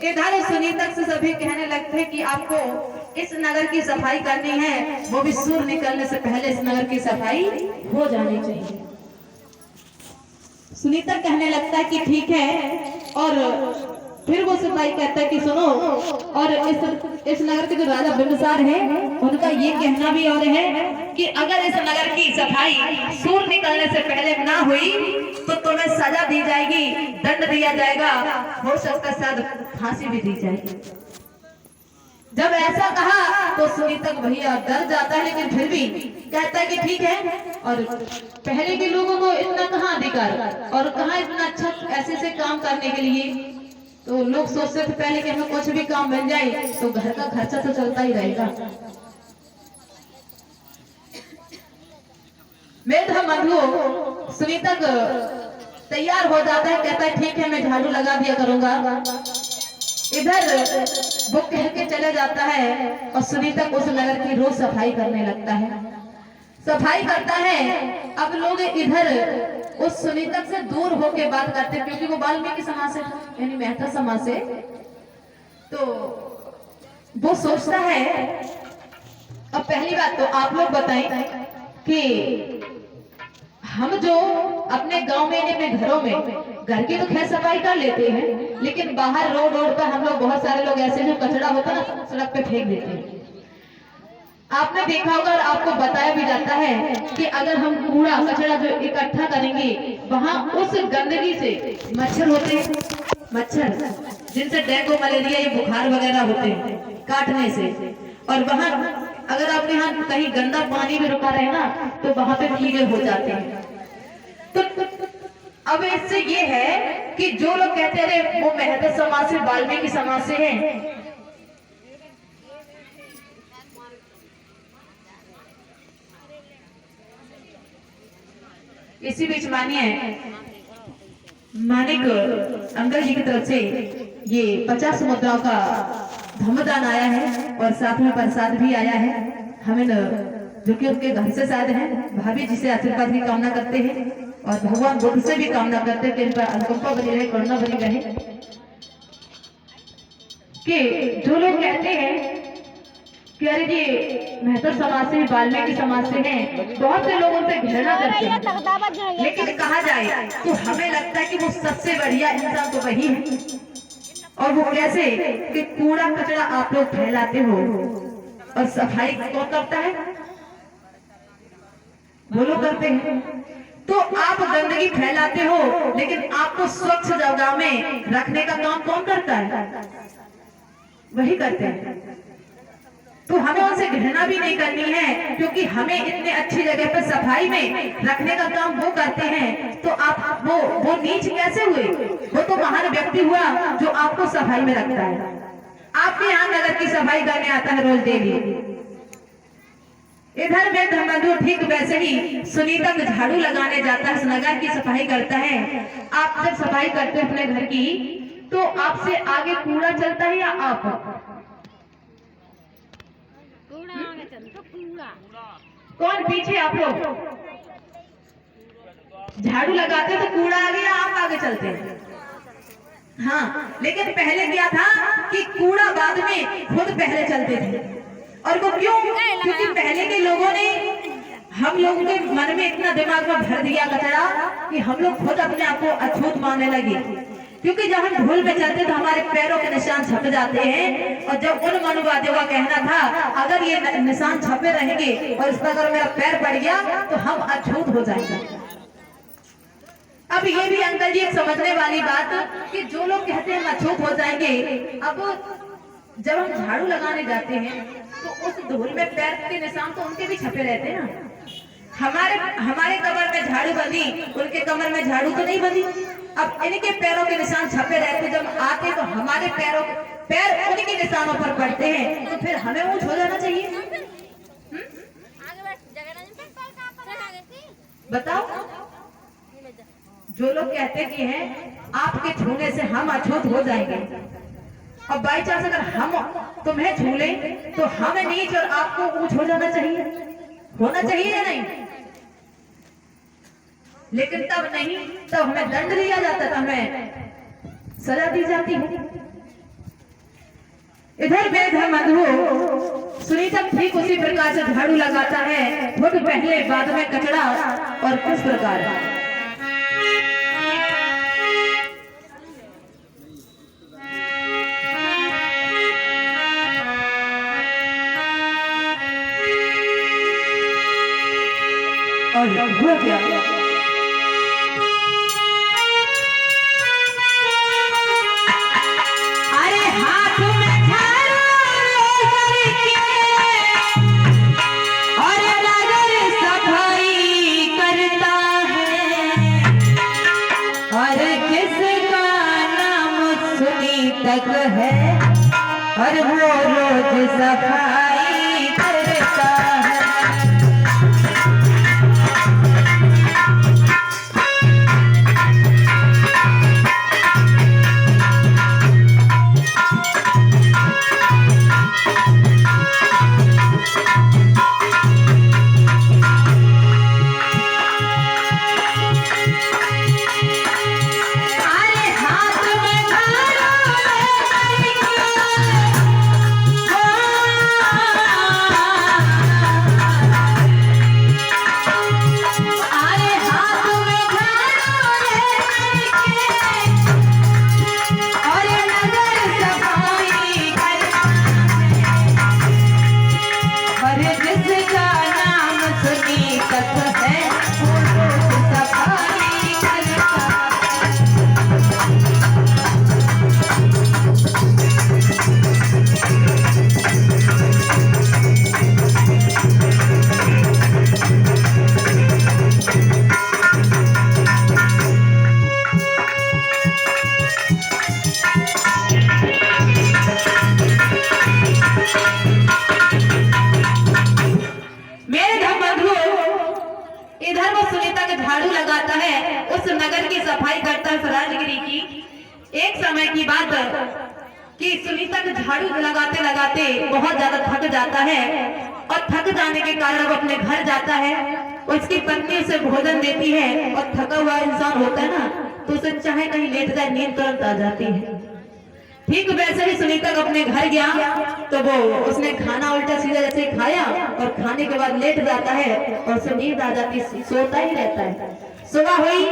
इधर सुनीता से सभी कहने लगते हैं कि आपको इस नगर की सफाई करनी है, वो भी सूर्य निकलने से पहले इस नगर की सफाई हो जानी चाहिए। सुनीता कहने लगता है कि ठीक है, और फिर वो सिपाही कहता है कि सुनो, और इस नगर के जो राजा बिंबिसार है उनका ये कहना भी और है कि अगर इस नगर की सफाई सूर्य निकलने से पहले ना हुई तो तुम्हें सजा दी जाएगी, दंड दिया जाएगा, हो सकता शायद फांसी भी दी जाएगी। जब ऐसा कहा तो सुनीता भैया डर जाता है, लेकिन फिर भी कहता है कि ठीक है। और पहले के लोगों को इतना कहाँ अधिकार और कहाँ इतना अच्छा ऐसे से काम करने के लिए, तो लोग सोचते थे पहले कि हमें कुछ भी काम बन जाए तो घर का खर्चा तो चलता ही रहेगा। मेधा मधु सुनीता तैयार हो जाता है, कहता है ठीक है मैं झाड़ू लगा दिया करूंगा। इधर वो कह के चले जाता है और सुनीता उस नगर की रोज सफाई करने लगता है, सफाई करता है। अब लोग इधर उस सुनीता से दूर होके बात करते हैं, क्योंकि वो वाल्मीकि समाज से यानी मेहता समाज से, तो वो सोचता है। अब पहली बात तो आप लोग बताएं कि हम जो अपने गांव में अपने घरों में घर की तो खैर सफाई कर लेते हैं, लेकिन बाहर रोड पर हम लोग बहुत सारे लोग ऐसे जो कचरा होता है ना सड़क पे फेंक देते हैं। आपने देखा होगा और आपको बताया भी जाता है कि अगर हम कूड़ा कचरा जो इकट्ठा करेंगे वहां उस गंदगी से मच्छर होते हैं, मच्छर जिनसे डेंगू मलेरिया ये बुखार वगैरह होते हैं काटने से। और वहां अगर आपके यहाँ कहीं गंदा पानी भी रुका रहे ना तो वहां पे कीड़े हो जाते हैं। तो अब इससे ये है कि जो लोग कहते हैं वो मेहता समाज से वाल्मीकि समाज से हैं, इसी बीच मानिक अंकल जी की तरफ से ये 50 मुद्राओं का धमदान आया है और साथ में प्रसाद भी आया है। हमें जो कि उनके घर से शायद है, भाभी जी से आशीर्वाद की कामना करते हैं और भगवान बुद्ध से भी कामना करते हैं कि इन पर अनुकंपा बनी रहे, करुणा बनी रहे। कि जो लोग कहते हैं कि अरे ये मेहता समाज से वाल्मीकि समाज से हैं, बहुत से लोग उनसे घृणा करते हैं, लेकिन कहा जाए तो हमें लगता है कि वो सबसे बढ़िया इंसान तो वही है। और वो कैसे कि कूड़ा कचरा आप लोग फैलाते हो और सफाई कौन करता है, वो लोग करते हैं। तो आप गंदगी फैलाते हो लेकिन आपको स्वच्छ जगह में रखने का काम कौन करता है, वही करते हैं। तो हमें उनसे घृणा भी नहीं करनी है, क्योंकि हमें इतने अच्छी जगह पर सफाई में रखने का काम वो करते हैं। तो आप वो नीच कैसे हुए, वो तो महान व्यक्ति हुआ जो आपको सफाई में रखता है। आपके यहाँ नगर की सफाई करने आता है रोज डेली। इधर में धर्मबंधु ठीक वैसे ही सुनीता में झाड़ू लगाने जाता है, नगर की सफाई करता है। आप जब सफाई करते हैं अपने घर की तो आपसे आगे कूड़ा चलता है या आप? कौन पीछे? आप लोग झाड़ू लगाते तो कूड़ा आगे या आप आगे चलते हैं? हाँ, लेकिन पहले क्या था कि कूड़ा बाद में खुद पहले चलते थे। और वो क्यों? क्योंकि पहले के लोगों ने हम लोगों के मन में इतना दिमाग में भर दिया कचरा कि हम लोग खुद अपने आप को अछूत मानने लगे। क्योंकि जब हम धूल में चलते तो हमारे पैरों के निशान छप जाते हैं, और जब उन मनुवादियों का कहना था अगर ये निशान छपे रहेंगे और इस पर अगर मेरा पैर पड़ गया तो हम अछूत हो जाएंगे। अब ये भी अंकल जी एक समझने वाली बात कि जो लोग कहते हैं हम अछूत हो जाएंगे, अब जब हम झाड़ू लगाने जाते हैं तो उस धूल में पैर के निशान तो उनके भी छपे रहते हैं ना। हमारे कमर में झाड़ू बंधी, उनके कमर में झाड़ू तो नहीं बंधी। अब इनके पैरों के निशान छपे रहते, जब आते तो हमारे पैर उनके निशानों पर पड़ते हैं, तो फिर हमें ऊंच हो जाना चाहिए। बताओ, जो लोग कहते कि हैं आपके छूने से हम अछूत हो जाएंगे, और बाई चांस अगर हम तुम्हें छू लें तो हमें नीच और आपको ऊंच हो जाना चाहिए, होना चाहिए या नहीं? लेकिन तब नहीं, तब हमें दंड दिया जाता था, हमें सजा दी जाती है। इधर बेधर्म मधु सुनीता ठीक उसी प्रकार से झाड़ू लगाता है, खुद पहले बाद में कचड़ा, और किस प्रकार और हुआ क्या? तक है और वो रोज सफाई करता है। झाड़ू लगाता है, उस नगर की सफाई करता है राजगिरी की। एक समय की बात कि सुनीता को झाड़ू लगाते लगाते बहुत ज्यादा थक जाता है, और थक जाने के कारण वो अपने घर जाता है। उसकी पत्नी उसे भोजन देती है, और थका हुआ इंसान होता है ना, तो उसे चाहे कहीं लेट जाए नींद तुरंत आ जाती है। ठीक वैसे ही सुनीता को अपने घर गया तो वो उसने खाना उल्टा सीधा जैसे खाया, और खाने के बाद लेट जाता है और उसे नींद आ जाती, सोता ही रहता है। सुबह हुई,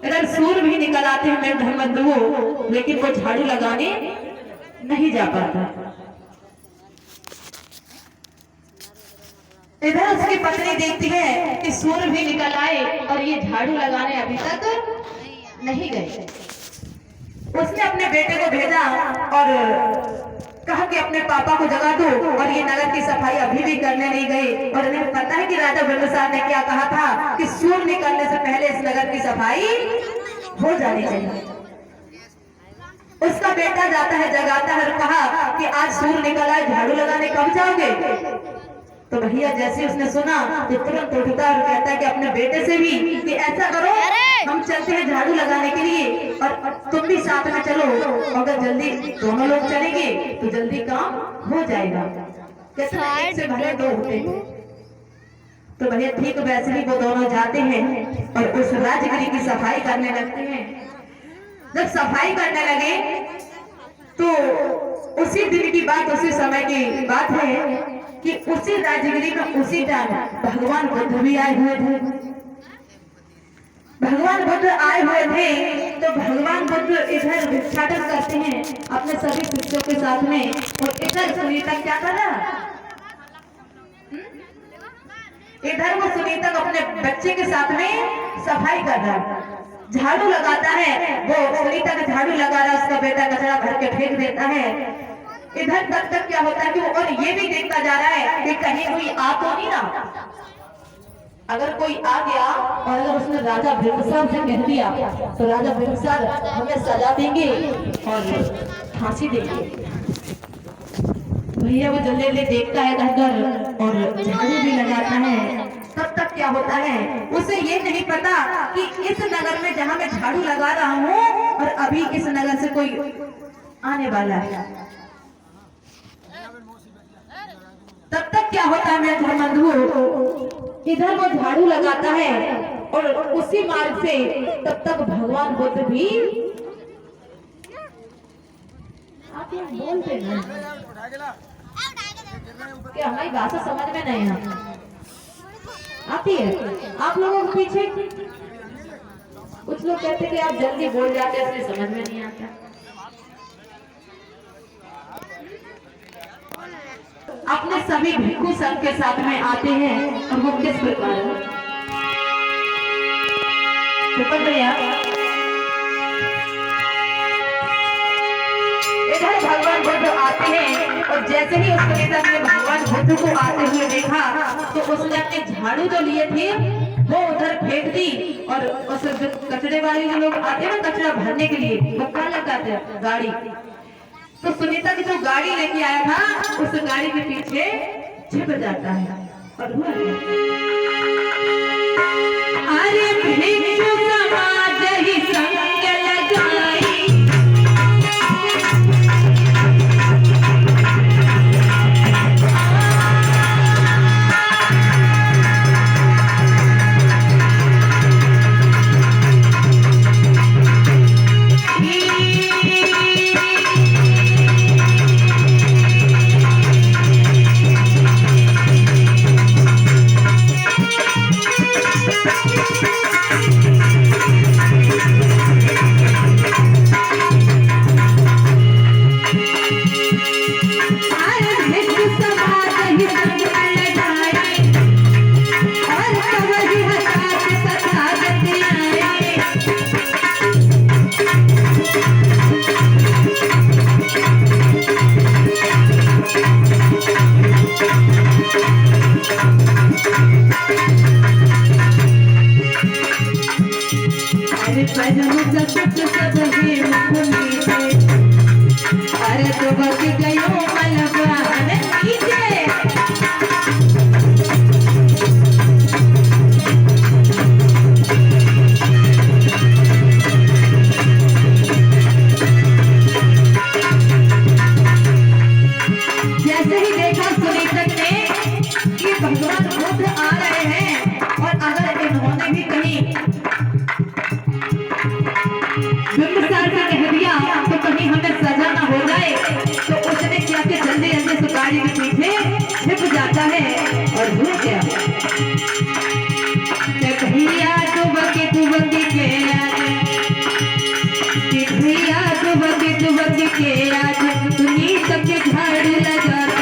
इधर सूर भी निकल आते हैं मेरे धर्मबंधुओं, लेकिन वो झाड़ू लगाने नहीं जा पाता। इधर उसकी पत्नी देखती है कि सूर भी निकल आए और ये झाड़ू लगाने अभी तक नहीं गए। उसने अपने बेटे को भेजा और कहा कि अपने पापा को जगा दो, और ये नगर की सफाई अभी भी करने नहीं गए। और इन्हें पता है कि राजा बिंबिसार ने क्या कहा था कि सूर्य निकलने से पहले इस नगर की सफाई हो जानी चाहिए। उसका बेटा जाता है, जगाता है और कहा कि आज सूर्य निकल आए, झाड़ू लगाने कब जाओगे? तो भैया जैसे उसने सुना तो तुरंत उठता और कहता है कि अपने बेटे से भी कि ऐसा करो, हम चलते हैं झाड़ू लगाने के लिए, और तुम भी साथ में चलो। अगर जल्दी दोनों लोग चलेंगे तो जल्दी काम हो जाएगा। कैसे एक से भले दो होते हैं। तो भैया ठीक वैसे ही वो दोनों जाते हैं और उस राजगिरी की सफाई करने लगते हैं। जब सफाई करने लगे तो उसी दिन की बात, उसी समय की बात है कि उसी राजगिरी में उसी टाइम भगवान बुद्ध भी आए हुए थे। भगवान बुद्ध आए हुए थे तो भगवान बुद्ध इधर भिक्षाटन करते हैं अपने सभी शिष्यों के साथ में, और इधर सुनीता क्या कर रहा? इधर वो सुनीता अपने बच्चे के साथ में सफाई कर रहा है, झाड़ू लगाता है। वो सुनीता का झाड़ू लगा रहा, उसका बेटा कचरा भर के फेंक देता है। इधर तक क्या होता है कि वो और ये भी देखता जा रहा है कि कहीं कोई आ तो नहीं ना। अगर कोई आ गया और अगर उसने राजा बिंबिसार से कह दिया तो राजा बिंबिसार हमें सजा देंगे और फांसी देंगे। भैया वो जल्दी देखता है घर और झाड़ू भी लगाता है। तब तक क्या होता है, उसे ये नहीं पता कि इस नगर में जहाँ मैं झाड़ू लगा रहा हूँ और अभी इस नगर से कोई आने वाला है। तब तक क्या होता है मेरे घर बंधु, इधर वो झाड़ू लगाता है और उसी मार्ग से तब तक भगवान बुद्ध भी, आप ये बोलते हैं क्या हमारी भाषा समझ में नहीं आती है? आप लोगों के पीछे कुछ लोग कहते कि आप जल्दी बोल जाते हैं इसलिए समझ में नहीं आता। अपने सभी भिक्षु संघ के साथ में आते हैं और वो किस प्रकार भैया इधर भगवान बुद्ध आते हैं और जैसे ही उसके नेता ने भगवान बुद्ध को आते हुए देखा तो उसने अपने झाड़ू जो लिए थे वो उधर फेंक दी और उस कचरे वाले जो लोग आते हैं ना कचरा भरने के लिए, वो कहाँ लगाते हैं गाड़ी, तो सुनीता की जो गाड़ी लेके आया था उस गाड़ी के पीछे छिप जाता है और अरे भिक्षु समाज ही संग लगाई, अरे तो बच गयो मलबान नीचे, जैसे ही देखा सुनीतक ने कि भगवान बुद्ध आ रहे हैं और अगर इन्होंने भी कहीं बिंबिसार का कह दिया तो कहीं हमें सजा ना हो जाए, तो उसने क्या कि जल्दी जल्दी से गाड़ी के पीछे छिप जाता है और वो क्या भैया दुबकी के भैया दुबकी के आज सुनी सबके झाड़ू लगाता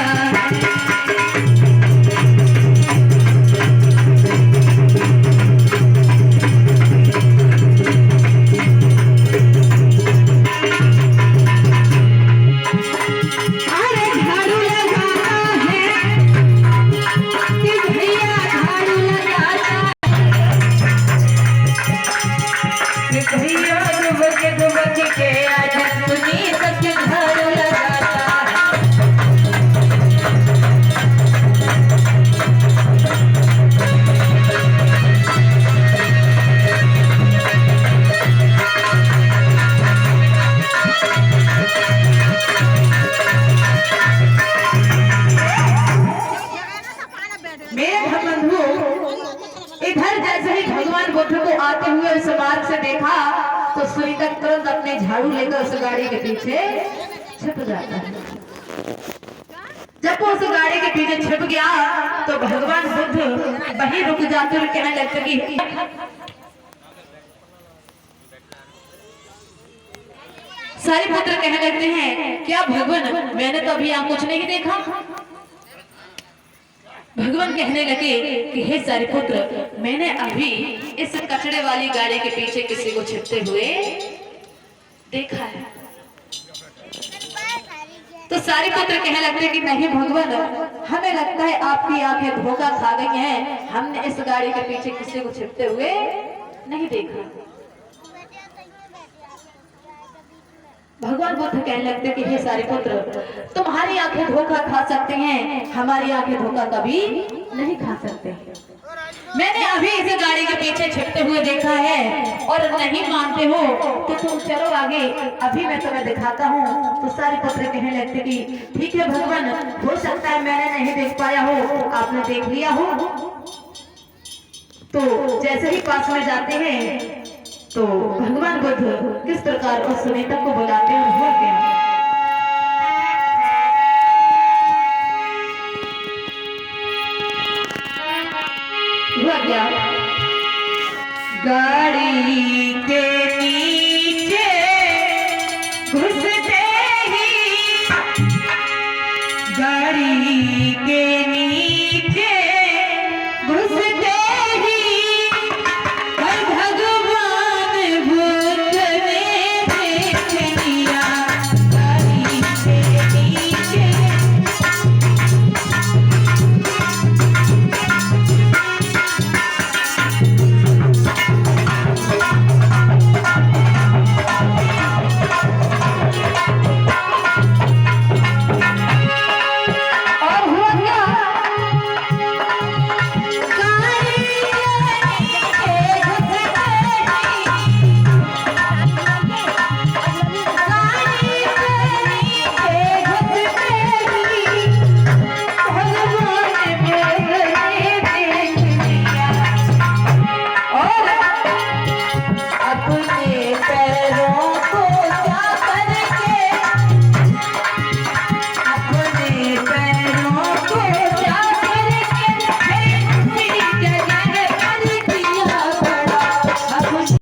तो सुनीता तुरंत अपने झाड़ू लेकर उस गाड़ी के पीछे छिप जाता है। जब वो उस गाड़ी के पीछे छिप गया तो भगवान बुद्ध वहीं रुक जाते और कहने लगते कि सारे पुत्र कहने लगते हैं क्या भगवान मैंने तो अभी यहाँ कुछ नहीं देखा। भगवान कहने लगे कि हे सारे पुत्र मैंने अभी इस कचड़े वाली गाड़ी के पीछे किसी को छिपते हुए देखा है। तो सारे पुत्र कहने लगते कि नहीं भगवान हमें लगता है आपकी आंखें धोखा खा गई हैं, हमने इस गाड़ी के पीछे किसी को छिपते हुए नहीं देखा। भगवान बुद्ध कहने लगते कि हे सारे पुत्र तुम्हारी आंखें धोखा खा सकते हैं, हमारी आंखें धोखा कभी नहीं खा सकते। मैंने अभी इसी गाड़ी के पीछे छिपते हुए देखा है और नहीं मानते हो तो तुम चलो आगे, अभी मैं तुम्हें दिखाता हूँ। तो सारे पुत्र कहने लगते कि ठीक है भगवान, हो सकता है मैंने नहीं देख पाया हो, आपने देख लिया हो। तो जैसे ही पास में जाते हैं तो भगवान बुद्ध किस प्रकार उस सुनीता को बुलाते हैं, हुआ क्या? हुआ क्या? गाड़ी के नीचे घुस